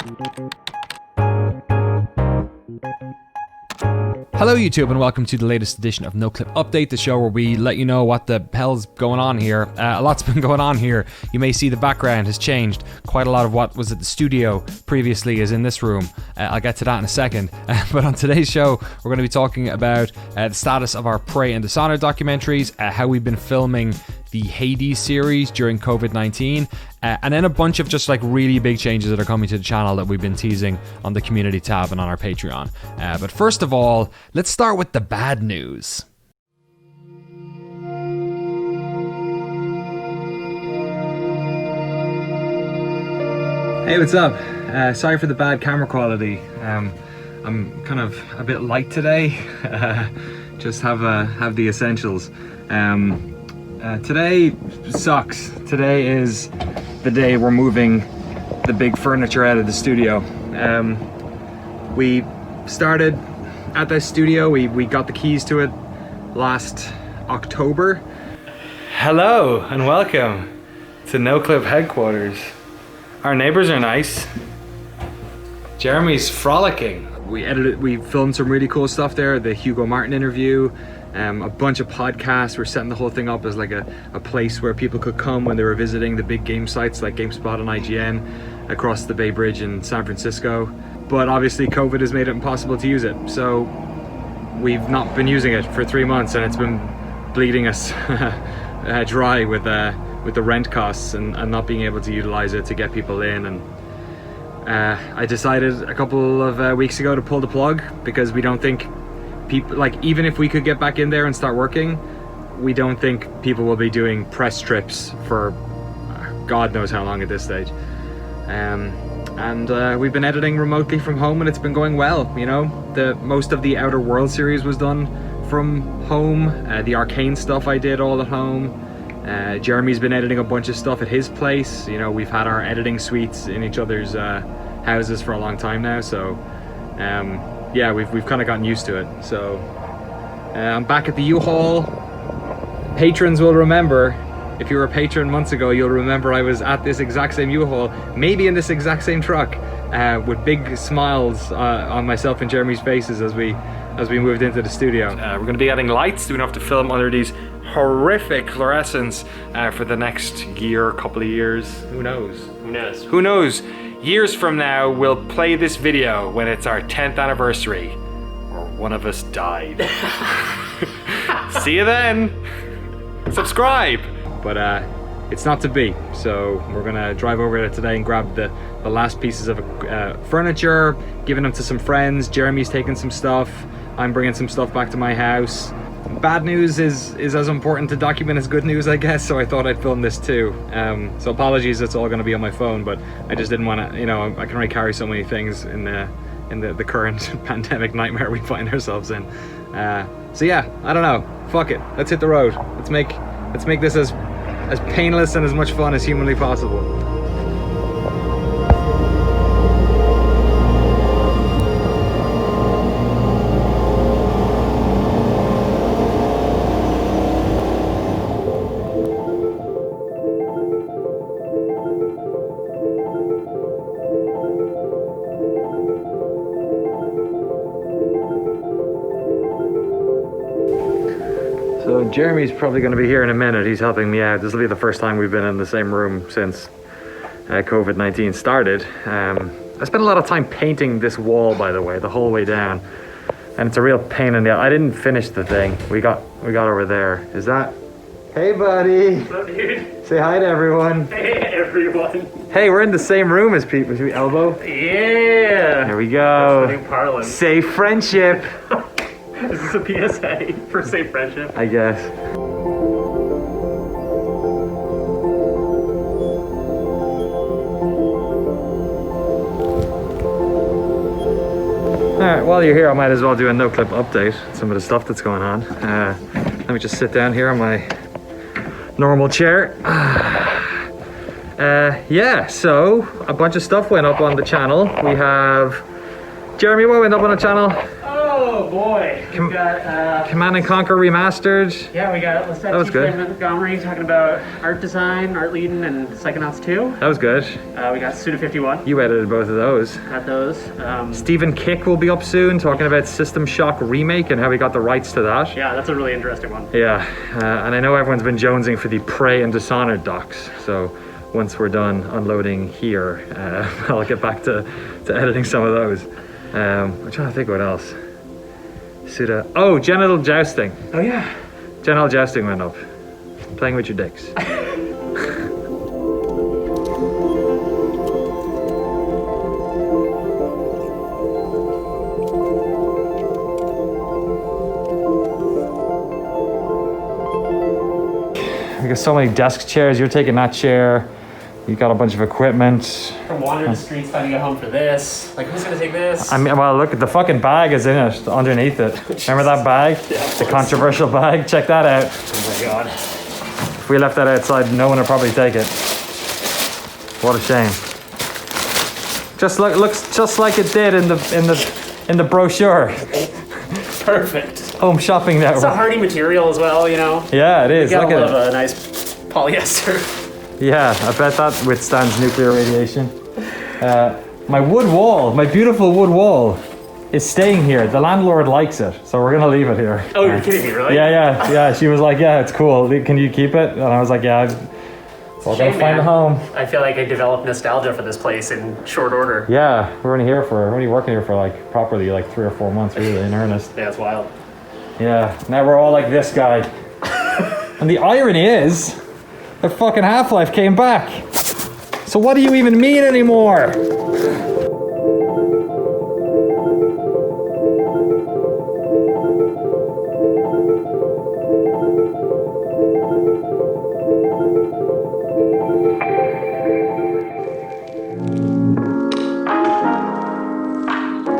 Hello YouTube and welcome to the latest edition of Noclip Update, the show where we let you know what the hell's going on here. A lot's been going on here. You may see the background has changed. Quite a lot of what was at the studio previously is in this room. I'll get to that in a second. But on today's show, we're going to be talking about the status of our Prey and Dishonored documentaries, how we've been filming the Hades series during COVID-19, and then a bunch of just like really big changes that are coming to the channel that we've been teasing on the community tab and on our Patreon. But first of all, let's start with the bad news. Hey, what's up? Sorry for the bad camera quality. I'm kind of a bit light today. Just have the essentials. Today sucks. Today is the day we're moving the big furniture out of the studio. We started at the studio, we got the keys to it last October. Hello and welcome to Noclip headquarters. Our neighbors are nice. Jeremy's frolicking. We filmed some really cool stuff there, the Hugo Martin interview, a bunch of podcasts. We're setting the whole thing up as like a place where people could come when they were visiting the big game sites like GameSpot and IGN across the Bay Bridge in San Francisco. But obviously COVID has made it impossible to use it. So we've not been using it for 3 months and it's been bleeding us dry with the rent costs and not being able to utilize it to get people in. And I decided a couple of weeks ago to pull the plug because we don't think people, like, even if we could get back in there and start working, we don't think people will be doing press trips for God knows how long at this stage. And we've been editing remotely from home and it's been going well. You know, most of the Outer World series was done from home. The Arcane stuff I did all at home. Jeremy's been editing a bunch of stuff at his place. You know, we've had our editing suites in each other's houses for a long time now, so yeah, we've kind of gotten used to it. So I'm back at the U-Haul. Patrons will remember, if you were a patron months ago, you'll remember I was at this exact same U-Haul, maybe in this exact same truck, with big smiles on myself and Jeremy's faces as we moved into the studio. We're going to be adding lights. We don't have to film under these horrific fluorescents for the next year, couple of years. Who knows? Who knows? Who knows? Years from now, we'll play this video when it's our 10th anniversary, or one of us died. See you then. Subscribe. But it's not to be, so we're gonna drive over there today and grab the last pieces of furniture, giving them to some friends. Jeremy's taking some stuff. I'm bringing some stuff back to my house. Bad news is as important to document as good news, I guess, so I thought I'd film this too. So apologies, it's all going to be on my phone, but I just didn't want to, you know, I can only carry so many things in the current pandemic nightmare we find ourselves in. So yeah, I don't know, fuck it, let's hit the road. Let's make this as painless and as much fun as humanly possible. So Jeremy's probably going to be here in a minute. He's helping me out. This will be the first time we've been in the same room since COVID-19 started. I spent a lot of time painting this wall, by the way, the whole way down, and it's a real pain in the ass. I didn't finish the thing. We got over there. Is that? Hey, buddy. What's up, dude? Say hi to everyone. Hey, everyone. Hey, we're in the same room as people. Should we elbow? Yeah. There we go. That's the new parlance. Safe friendship. Is this a PSA for safe friendship? I guess. Alright, while you're here, I might as well do a Noclip update. Some of the stuff that's going on. Let me just sit down here on my normal chair. Yeah, so a bunch of stuff went up on the channel. We have... Jeremy, what went up on the channel? Oh, Oh boy, we got Command and Conquer Remastered. yeah, we got That was good. Montgomery talking about art design, art leading, and Psychonauts 2. That was good. We got Suda 51. You edited both of those. Got those. Stephen Kick will be up soon, talking about System Shock Remake and how he got the rights to that. Yeah, that's a really interesting one. Yeah, and I know everyone's been jonesing for the Prey and Dishonored docs, so once we're done unloading here, I'll get back to editing some of those. I'm trying to think what else. Suda. Oh, genital jousting. Oh yeah. Genital jousting went up. Playing with your dicks. We got so many desk chairs. You're taking that chair. You got a bunch of equipment. From wandering the streets finding a home for this. Like, who's gonna take this? I mean, well, look, the fucking bag is in it, underneath it. Remember that bag? Yeah, the controversial bag? Check that out. Oh my god. If we left that outside, no one would probably take it. What a shame. Looks just like it did in the brochure. Perfect. Home shopping network. It's a hardy material as well, you know. Yeah, it is. We got Look a at lot it. of a nice polyester. Yeah, I bet that withstands nuclear radiation. My wood wall, my beautiful wood wall, is staying here. The landlord likes it, so we're gonna leave it here. Oh, you're kidding me, really? Yeah. She was like, "Yeah, it's cool. Can you keep it?" And I was like, "Yeah, we're gonna find a home." I feel like I developed nostalgia for this place in short order. Yeah, we're only working here for like properly like 3 or 4 months, really, in earnest. Yeah, it's wild. Yeah, now we're all like this guy. And the irony is, the fucking Half-Life came back. So what do you even mean anymore?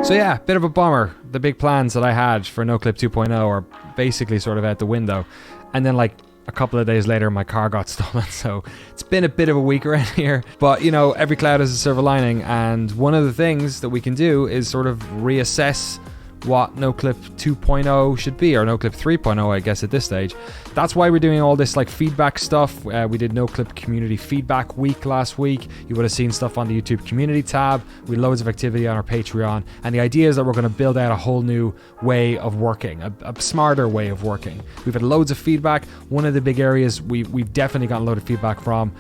So yeah, bit of a bummer. The big plans that I had for Noclip 2.0 are basically sort of out the window. And then like a couple of days later, my car got stolen. So it's been a bit of a week around here. But you know, every cloud has a silver lining. And one of the things that we can do is sort of reassess what Noclip 2.0 should be, or Noclip 3.0, I guess, at this stage. That's why we're doing all this like feedback stuff. We did Noclip Community Feedback Week last week. You would have seen stuff on the YouTube community tab. We had loads of activity on our Patreon. And the idea is that we're going to build out a whole new way of working, a smarter way of working. We've had loads of feedback. One of the big areas we've definitely gotten a load of feedback from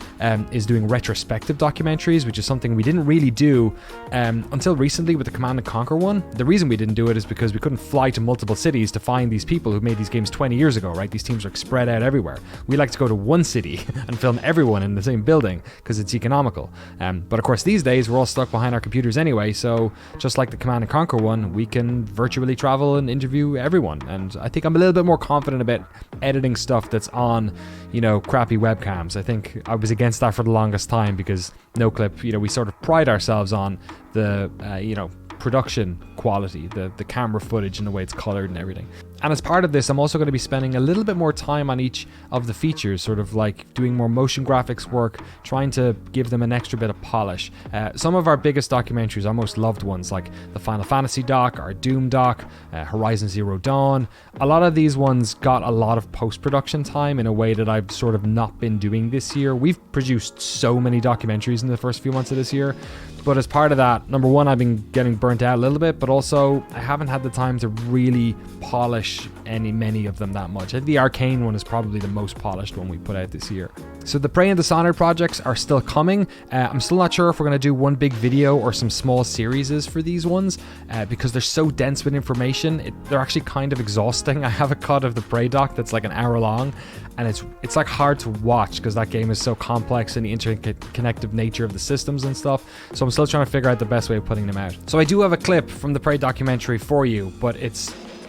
is doing retrospective documentaries, which is something we didn't really do until recently with the Command & Conquer one. The reason we didn't do it is because we couldn't fly to multiple cities to find these people who made these games 20 years ago, right? These teams are spread out everywhere. We like to go to one city and film everyone in the same building because it's economical. But of course, these days, we're all stuck behind our computers anyway, so just like the Command & Conquer one, we can virtually travel and interview everyone. And I think I'm a little bit more confident about editing stuff that's on, you know, crappy webcams. I think I was against that for the longest time because Noclip, you know, we sort of pride ourselves on the, you know, production quality, the camera footage and the way it's colored and everything. And as part of this, I'm also going to be spending a little bit more time on each of the features, sort of like doing more motion graphics work, trying to give them an extra bit of polish. Some of our biggest documentaries, our most loved ones, like the Final Fantasy doc, our Doom doc, Horizon Zero Dawn, a lot of these ones got a lot of post-production time in a way that I've sort of not been doing this year. We've produced so many documentaries in the first few months of this year, but as part of that, number one, I've been getting burnt out a little bit, but also I haven't had the time to really polish many of them that much. I think the Arcane one is probably the most polished one we put out this year. So the Prey and Dishonored projects are still coming. I'm still not sure if we're going to do one big video or some small series for these ones because they're so dense with information. They're actually kind of exhausting. I have a cut of the Prey doc that's like an hour long, and it's like hard to watch because that game is so complex and the interconnected nature of the systems and stuff. So I'm still trying to figure out the best way of putting them out. So I do have a clip from the Prey documentary for you, but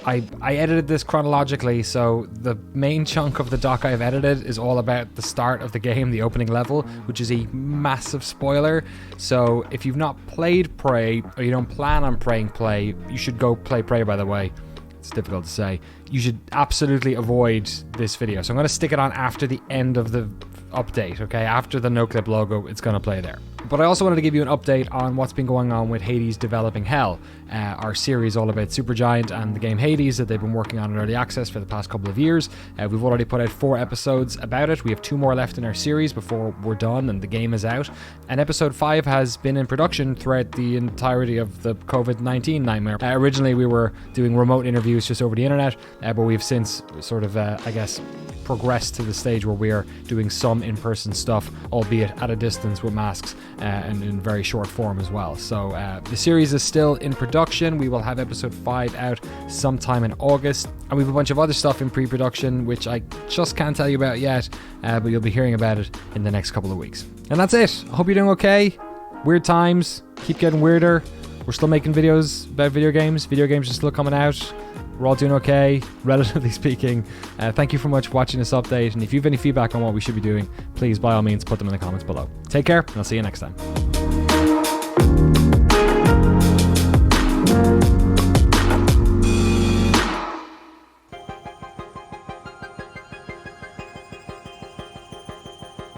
I edited this chronologically, so the main chunk of the doc I've edited is all about the start of the game, the opening level, which is a massive spoiler. So if you've not played Prey, or you don't plan on playing Prey, you should go play Prey, by the way. It's difficult to say. You should absolutely avoid this video. So I'm going to stick it on after the end of the update, okay? After the Noclip logo, it's going to play there. But I also wanted to give you an update on what's been going on with Hades Developing Hell, our series all about Supergiant and the game Hades that they've been working on in early access for the past couple of years. We've already put out 4 episodes about it. We have 2 more left in our series before we're done and the game is out. And episode 5 has been in production throughout the entirety of the COVID-19 nightmare. Originally we were doing remote interviews just over the internet, but we've since sort of, I guess, progressed to the stage where we are doing some in-person stuff, albeit at a distance with masks and in very short form as well. So the series is still in production. We will have episode 5 out sometime in August, and we have a bunch of other stuff in pre-production which I just can't tell you about yet, but you'll be hearing about it in the next couple of weeks. And that's it. I hope you're doing okay. Weird times keep getting weirder. We're still making videos about video games. Video games are still coming out. We're all doing okay, relatively speaking. Thank you for much for watching this update, and if you have any feedback on what we should be doing, please by all means put them in the comments below. Take care, and I'll see you next time.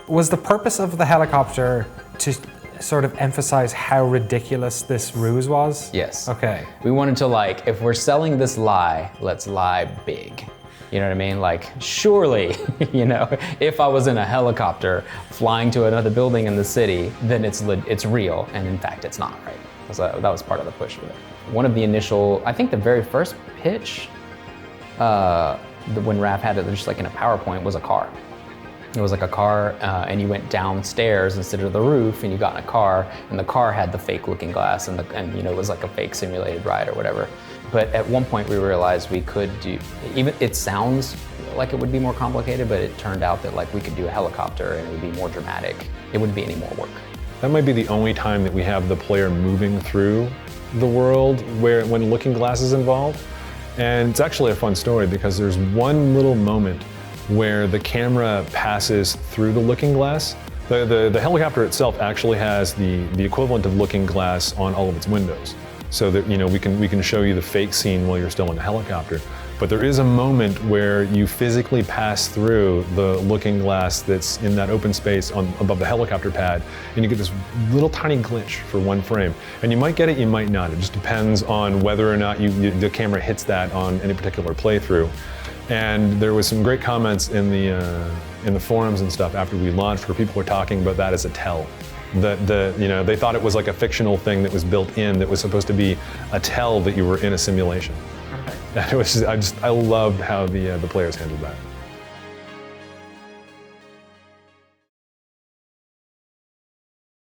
Was the purpose of the helicopter to sort of emphasize how ridiculous this ruse was? Yes. Okay. We wanted to, like, if we're selling this lie, let's lie big. You know what I mean? Like, surely, you know, if I was in a helicopter flying to another building in the city, then it's real, and in fact, it's not, right? That was part of the push with it. One of the initial, I think the very first pitch, when Raph had it just like in a PowerPoint, was a car. It was like a car, and you went downstairs instead of the roof, and you got in a car, and the car had the fake looking glass, and you know, it was like a fake simulated ride or whatever. But at one point we realized we could do, even it sounds like it would be more complicated, but it turned out that like we could do a helicopter and it would be more dramatic. It wouldn't be any more work. That might be the only time that we have the player moving through the world when Looking Glass is involved. And it's actually a fun story because there's one little moment where the camera passes through the Looking Glass. The helicopter itself actually has the equivalent of Looking Glass on all of its windows, so that, you know, we can show you the fake scene while you're still in the helicopter. But there is a moment where you physically pass through the Looking Glass that's in that open space above the helicopter pad, and you get this little tiny glitch for one frame. And you might get it, you might not. It just depends on whether or not the camera hits that on any particular playthrough. And there was some great comments in the forums and stuff after we launched, where people were talking about that as a tell. That you know, they thought it was like a fictional thing that was built in, that was supposed to be a tell that you were in a simulation. And it was just, I loved how the players handled that.